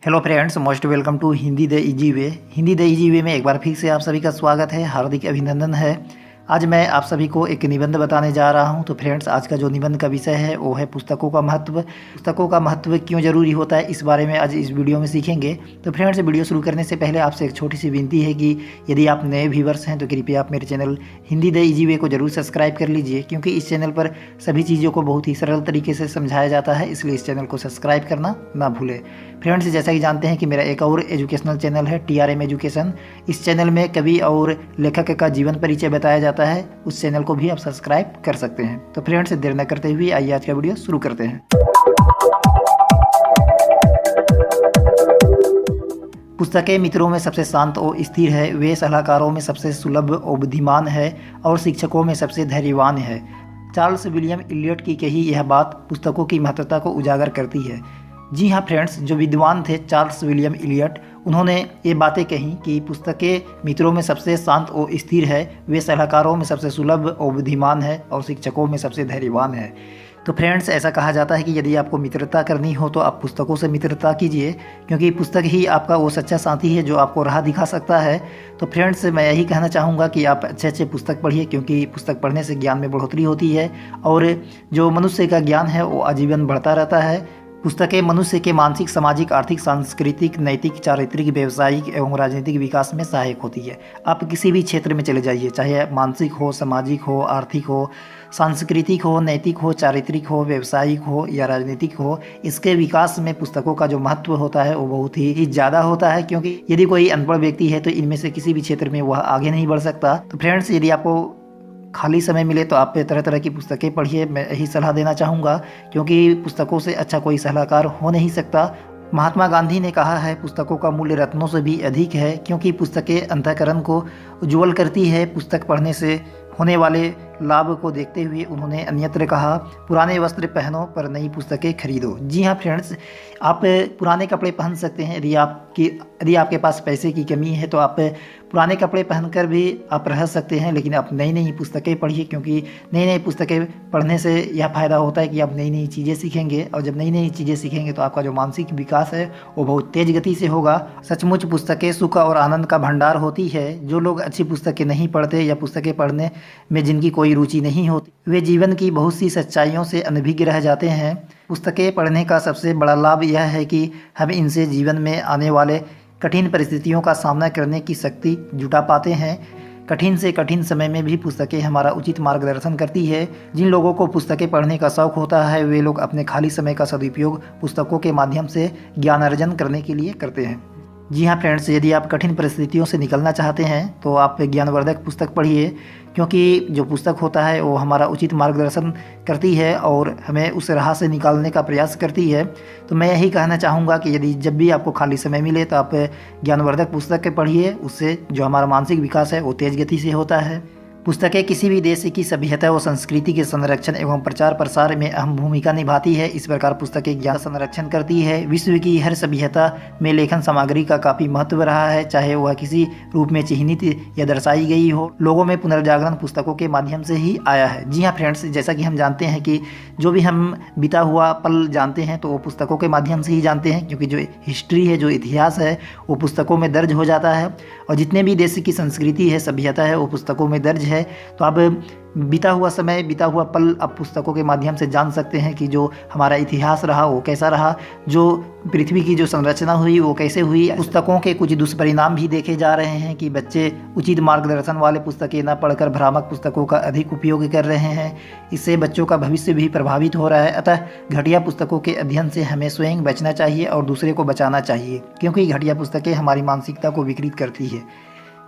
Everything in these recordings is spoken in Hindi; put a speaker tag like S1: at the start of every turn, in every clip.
S1: Hello friends, most welcome to Hindi the easy way. Hindi the easy way में एक बार फिर से आप सभी का स्वागत है, हार्दिक अभिनंदन है। आज मैं आप सभी को एक निबंध बताने जा रहा हूं। तो फ्रेंड्स, आज का जो निबंध का विषय है वो है पुस्तकों का महत्व। पुस्तकों का महत्व क्यों ज़रूरी होता है, इस बारे में आज इस वीडियो में सीखेंगे। तो फ्रेंड्स, वीडियो शुरू करने से पहले आपसे एक छोटी सी विनती है कि यदि आप नए व्यूवर्स हैं तो कृपया आप मेरे चैनल हिंदी द इजी वे को जरूर सब्सक्राइब कर लीजिए, क्योंकि इस चैनल पर सभी चीज़ों को बहुत ही सरल तरीके से समझाया जाता है, इसलिए इस चैनल को सब्सक्राइब करना ना भूलें। फ्रेंड्स, जैसा कि जानते हैं कि मेरा एक और एजुकेशनल चैनल है TRM एजुकेशन। इस चैनल में कवि और लेखक का जीवन परिचय बताया जाता है, उस चैनल को भी आप सब्सक्राइब कर सकते हैं। तो फ्रेंड्स, देर न करते हुए आइए आज का वीडियो शुरू करते हैं। पुस्तकें मित्रों में सबसे शांत और स्थिर है, वे सलाहकारों में सबसे सुलभ और बुद्धिमान है और शिक्षकों में सबसे धैर्यवान है। चार्ल्स विलियम इलियट की कही यह बात पुस्तकों की महत्वता को उजागर करती है। जी हाँ फ्रेंड्स, जो विद्वान थे चार्ल्स विलियम इलियट, उन्होंने ये बातें कही कि पुस्तकें मित्रों में सबसे शांत और स्थिर है, वे सलाहकारों में सबसे सुलभ और बुद्धिमान है और शिक्षकों में सबसे धैर्यवान है। तो फ्रेंड्स, ऐसा कहा जाता है कि यदि आपको मित्रता करनी हो तो आप पुस्तकों से मित्रता कीजिए, क्योंकि पुस्तक ही आपका वो सच्चा साथी है जो आपको राह दिखा सकता है। तो फ्रेंड्स, मैं यही कहना चाहूँगा कि आप अच्छे पुस्तक पढ़िए, क्योंकि पुस्तक पढ़ने से ज्ञान में बढ़ोतरी होती है और जो मनुष्य का ज्ञान है वो आजीवन बढ़ता रहता है। पुस्तकें मनुष्य के मानसिक, सामाजिक, आर्थिक, सांस्कृतिक, नैतिक, चारित्रिक, व्यावसायिक एवं राजनीतिक विकास में सहायक होती है। आप किसी भी क्षेत्र में चले जाइए, चाहे मानसिक हो, सामाजिक हो, आर्थिक हो, सांस्कृतिक हो, नैतिक हो, चारित्रिक हो, व्यावसायिक हो या राजनीतिक हो, इसके विकास में पुस्तकों का जो महत्व होता है वो बहुत ही ज़्यादा होता है, क्योंकि यदि कोई अनपढ़ व्यक्ति है तो इनमें से किसी भी क्षेत्र में वह आगे नहीं बढ़ सकता। तो फ्रेंड्स, यदि आपको खाली समय मिले तो आप तरह तरह की पुस्तकें पढ़िए, मैं यही सलाह देना चाहूँगा, क्योंकि पुस्तकों से अच्छा कोई सलाहकार हो नहीं सकता। महात्मा गांधी ने कहा है, पुस्तकों का मूल्य रत्नों से भी अधिक है, क्योंकि पुस्तकें अंतःकरण को उज्ज्वल करती है। पुस्तक पढ़ने से होने वाले लाभ को देखते हुए उन्होंने अन्यत्र कहा, पुराने वस्त्र पहनो पर नई पुस्तकें खरीदो। जी हाँ फ्रेंड्स, आप पुराने कपड़े पहन सकते हैं। यदि आपके पास पैसे की कमी है तो आप पुराने कपड़े पहनकर भी आप रह सकते हैं, लेकिन आप नई नई पुस्तकें पढ़िए, क्योंकि नई नई पुस्तकें पढ़ने से यह फ़ायदा होता है कि आप नई नई चीज़ें सीखेंगे, और जब नई नई चीज़ें सीखेंगे तो आपका जो मानसिक विकास है वो बहुत तेज़ गति से होगा। सचमुच पुस्तकें सुख और आनंद का भंडार होती है। जो लोग अच्छी पुस्तकें नहीं पढ़ते या पुस्तकें पढ़ने में जिनकी कोई रुचि नहीं होती, वे जीवन की बहुत सी सच्चाइयों से अनभिज्ञ रह जाते हैं। पुस्तकें पढ़ने का सबसे बड़ा लाभ यह है कि हम इनसे जीवन में आने वाले कठिन परिस्थितियों का सामना करने की शक्ति जुटा पाते हैं। कठिन से कठिन समय में भी पुस्तकें हमारा उचित मार्गदर्शन करती है। जिन लोगों को पुस्तकें पढ़ने का शौक़ होता है वे लोग अपने खाली समय का सदुपयोग पुस्तकों के माध्यम से ज्ञान अर्जन करने के लिए करते हैं। जी हाँ फ्रेंड्स, यदि आप कठिन परिस्थितियों से निकलना चाहते हैं तो आप ज्ञानवर्धक पुस्तक पढ़िए, क्योंकि जो पुस्तक होता है वो हमारा उचित मार्गदर्शन करती है और हमें उस राह से निकालने का प्रयास करती है। तो मैं यही कहना चाहूँगा कि यदि जब भी आपको खाली समय मिले तो आप ज्ञानवर्धक पुस्तक पढ़िए, उससे जो हमारा मानसिक विकास है वो तेज़ गति से होता है। पुस्तकें किसी भी देश की सभ्यता व संस्कृति के संरक्षण एवं प्रचार प्रसार में अहम भूमिका निभाती है। इस प्रकार पुस्तकें ज्ञान संरक्षण करती है। विश्व की हर सभ्यता में लेखन सामग्री का काफ़ी महत्व रहा है, चाहे वह किसी रूप में चिह्नित या दर्शाई गई हो। लोगों में पुनर्जागरण पुस्तकों के माध्यम से ही आया है। जी हाँ फ्रेंड्स, जैसा कि हम जानते हैं कि जो भी हम बीता हुआ पल जानते हैं तो वो पुस्तकों के माध्यम से ही जानते हैं, क्योंकि जो हिस्ट्री है, जो इतिहास है, वो पुस्तकों में दर्ज हो जाता है, और जितने भी देश की संस्कृति है, सभ्यता है, वो पुस्तकों में दर्ज है। तो आप बीता हुआ समय, बीता हुआ पल आप पुस्तकों के माध्यम से जान सकते हैं कि जो हमारा इतिहास रहा वो कैसा रहा, जो पृथ्वी की जो संरचना हुई वो कैसे हुई। पुस्तकों के कुछ दुष्परिणाम भी देखे जा रहे हैं कि बच्चे उचित मार्गदर्शन वाले पुस्तकें न पढ़कर भ्रामक पुस्तकों का अधिक उपयोग कर रहे हैं। इससे बच्चों का भविष्य भी प्रभावित हो रहा है। अतः घटिया पुस्तकों के अध्ययन से हमें स्वयं बचना चाहिए और दूसरे को बचाना चाहिए, क्योंकि घटिया पुस्तकें हमारी मानसिकता को विकृत करती है।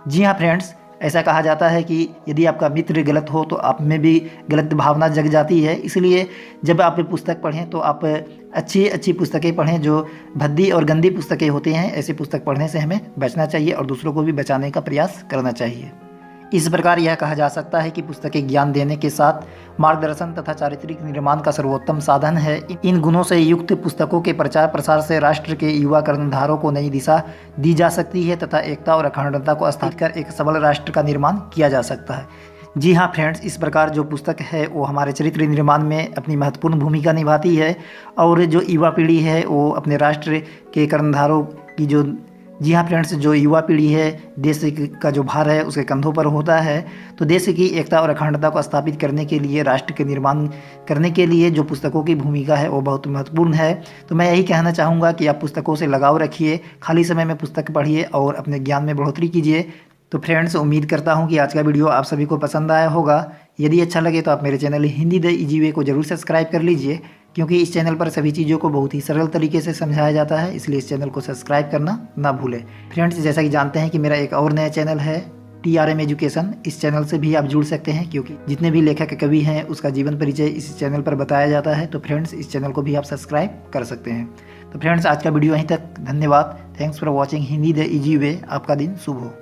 S1: जी हाँ फ्रेंड्स, ऐसा कहा जाता है कि यदि आपका मित्र गलत हो तो आप में भी गलत भावना जग जाती है। इसलिए जब आप पुस्तक पढ़ें तो आप अच्छी पुस्तकें पढ़ें। जो भद्दी और गंदी पुस्तकें होती हैं, ऐसी पुस्तक पढ़ने से हमें बचना चाहिए और दूसरों को भी बचाने का प्रयास करना चाहिए। इस प्रकार यह कहा जा सकता है कि पुस्तकें ज्ञान देने के साथ मार्गदर्शन तथा चारित्रिक निर्माण का सर्वोत्तम साधन है। इन गुणों से युक्त पुस्तकों के प्रचार प्रसार से राष्ट्र के युवा कर्णधारों को नई दिशा दी जा सकती है तथा एकता और अखंडता को स्थापित कर एक सबल राष्ट्र का निर्माण किया जा सकता है। जी हाँ फ्रेंड्स, इस प्रकार जो पुस्तक है वो हमारे चरित्र निर्माण में अपनी महत्वपूर्ण भूमिका निभाती है और जो युवा पीढ़ी है वो अपने राष्ट्र के कर्णधारों की जो जी हाँ फ्रेंड्स, जो युवा पीढ़ी है देश का जो भार है उसके कंधों पर होता है। तो देश की एकता और अखंडता को स्थापित करने के लिए, राष्ट्र के निर्माण करने के लिए जो पुस्तकों की भूमिका है वो बहुत महत्वपूर्ण है। तो मैं यही कहना चाहूँगा कि आप पुस्तकों से लगाव रखिए, खाली समय में पुस्तक पढ़िए और अपने ज्ञान में बढ़ोतरी कीजिए। तो फ्रेंड्स, उम्मीद करता हूँ कि आज का वीडियो आप सभी को पसंद आया होगा। यदि अच्छा लगे तो आप मेरे चैनल हिंदी द इजी वे को जरूर सब्सक्राइब कर लीजिए, क्योंकि इस चैनल पर सभी चीज़ों को बहुत ही सरल तरीके से समझाया जाता है, इसलिए इस चैनल को सब्सक्राइब करना ना भूलें। फ्रेंड्स, जैसा कि जानते हैं कि मेरा एक और नया चैनल है TRM एजुकेशन। इस चैनल से भी आप जुड़ सकते हैं, क्योंकि जितने भी लेखक कवि हैं उसका जीवन परिचय इस चैनल पर बताया जाता है। तो फ्रेंड्स, इस चैनल को भी आप सब्सक्राइब कर सकते हैं। तो फ्रेंड्स, आज का वीडियो यहीं तक। धन्यवाद। Thanks for watching Hindi the easy वे। आपका दिन शुभ हो।